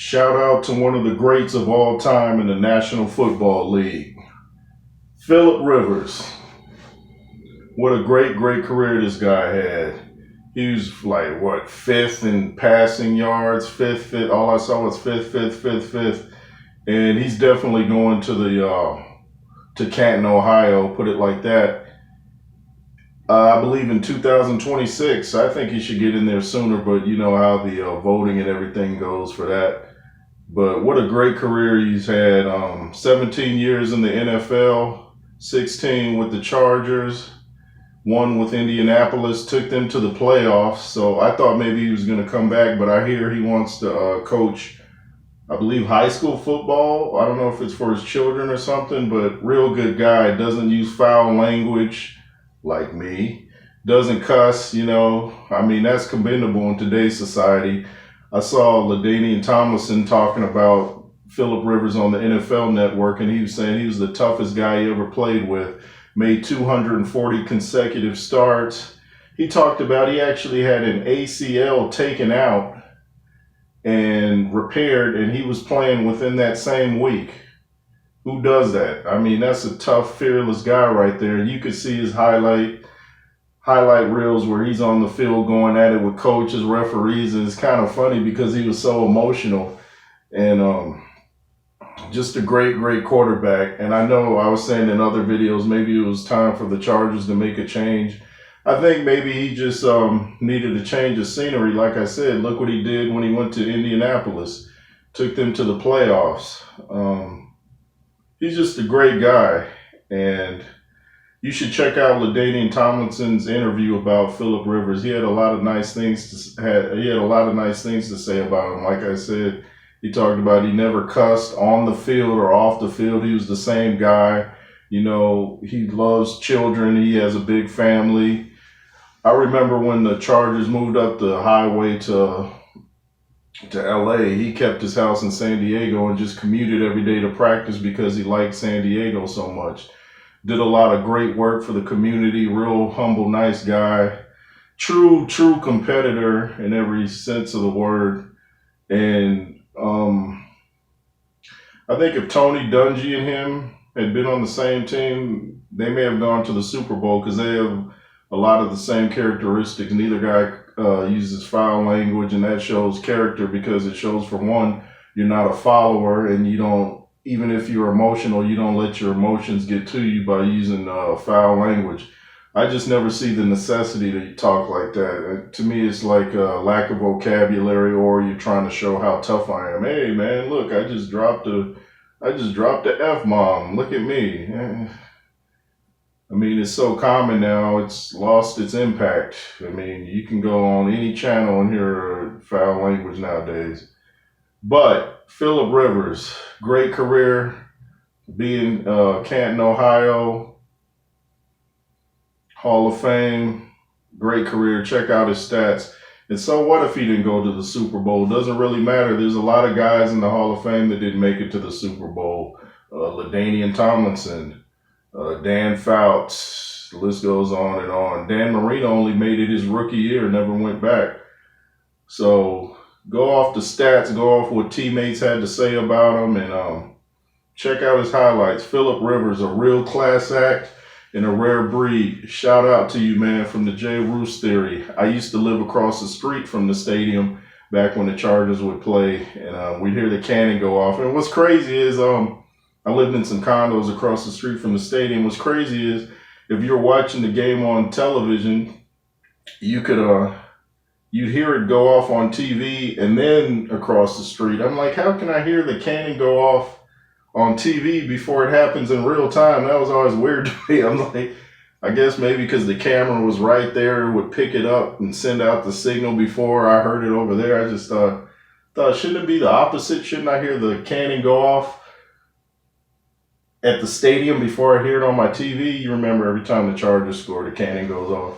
Shout out to one of the greats of all time in the National Football League, Phillip Rivers. What a great career this guy had. He was like, what, fifth in passing yards, fifth. All I saw was fifth. And he's definitely going to Canton, Ohio, put it like that. I believe in 2026. I think he should get in there sooner, but you know how the voting and everything goes for that. But what a great career he's had. 17 years in the NFL, 16 with the Chargers, one with Indianapolis, took them to the playoffs. So I thought maybe he was going to come back, but I hear he wants to coach, I believe, high school football. I don't know if it's for his children or something, but real good guy. Doesn't use foul language like me. Doesn't cuss, you know. I mean, that's commendable in today's society. I saw LaDainian Tomlinson talking about Phillip Rivers on the NFL Network, and he was saying he was the toughest guy he ever played with. Made 240 consecutive starts. He talked about he actually had an ACL taken out and repaired, and he was playing within that same week. Who does that? I mean, that's a tough, fearless guy right there. You could see his highlight reels where he's on the field going at it with coaches, referees, and it's kind of funny because he was so emotional. And just a great quarterback. And I know I was saying in other videos, maybe it was time for the Chargers to make a change. I think maybe he just needed a change of scenery. Like I said, look what he did when he went to Indianapolis. Took them to the playoffs. He's just a great guy. And you should check out LaDainian Tomlinson's interview about Phillip Rivers. He had a lot of nice things to say about him. Like I said, he talked about he never cussed on the field or off the field. He was the same guy. You know, he loves children. He has a big family. I remember when the Chargers moved up the highway to LA, he kept his house in San Diego and just commuted every day to practice because he liked San Diego so much. Did a lot of great work for the community, real humble, nice guy. True competitor in every sense of the word. And I think if Tony Dungy and him had been on the same team, they may have gone to the Super Bowl because they have a lot of the same characteristics. Neither guy uses foul language, and that shows character because it shows, for one, you're not a follower, and you don't, even if you're emotional, you don't let your emotions get to you by using foul language. I just never see the necessity to talk like that. To me, it's like a lack of vocabulary, or you're trying to show how tough I am. Hey, man, look, I just dropped the F-bomb. Look at me. I mean, it's so common now, it's lost its impact. I mean, you can go on any channel and hear foul language nowadays. But Phillip Rivers, great career, being Canton, Ohio, Hall of Fame, great career. Check out his stats. And so what if he didn't go to the Super Bowl? Doesn't really matter. There's a lot of guys in the Hall of Fame that didn't make it to the Super Bowl. LaDainian Tomlinson, Dan Fouts, the list goes on and on. Dan Marino only made it his rookie year, never went back. So go off the stats, go off what teammates had to say about him, and check out his highlights. Phillip Rivers, a real class act and a rare breed. Shout out to you, man, from the J. Roos Theory. I used to live across the street from the stadium back when the Chargers would play, and we'd hear the cannon go off. And what's crazy is I lived in some condos across the street from the stadium. What's crazy is if you're watching the game on television, you could you'd hear it go off on TV and then across the street. I'm like, how can I hear the cannon go off on TV before it happens in real time? That was always weird to me. I'm like, I guess maybe because the camera was right there, it would pick it up and send out the signal before I heard it over there. I just thought, shouldn't it be the opposite? Shouldn't I hear the cannon go off at the stadium before I hear it on my TV? You remember every time the Chargers score, the cannon goes off.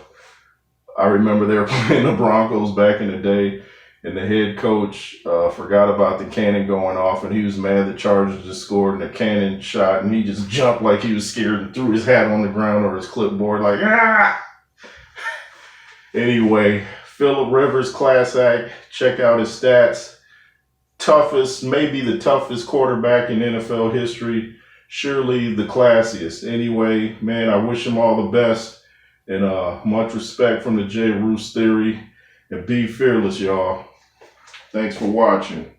I remember they were playing the Broncos back in the day, and the head coach forgot about the cannon going off, and he was mad the Chargers just scored, and the cannon shot, and he just jumped like he was scared and threw his hat on the ground or his clipboard like, ah! Anyway, Phillip Rivers, class act. Check out his stats. toughest, maybe the toughest quarterback in NFL history. Surely the classiest. Anyway, man, I wish him all the best. And much respect from the J. Roos Theory. And be fearless, y'all. Thanks for watching.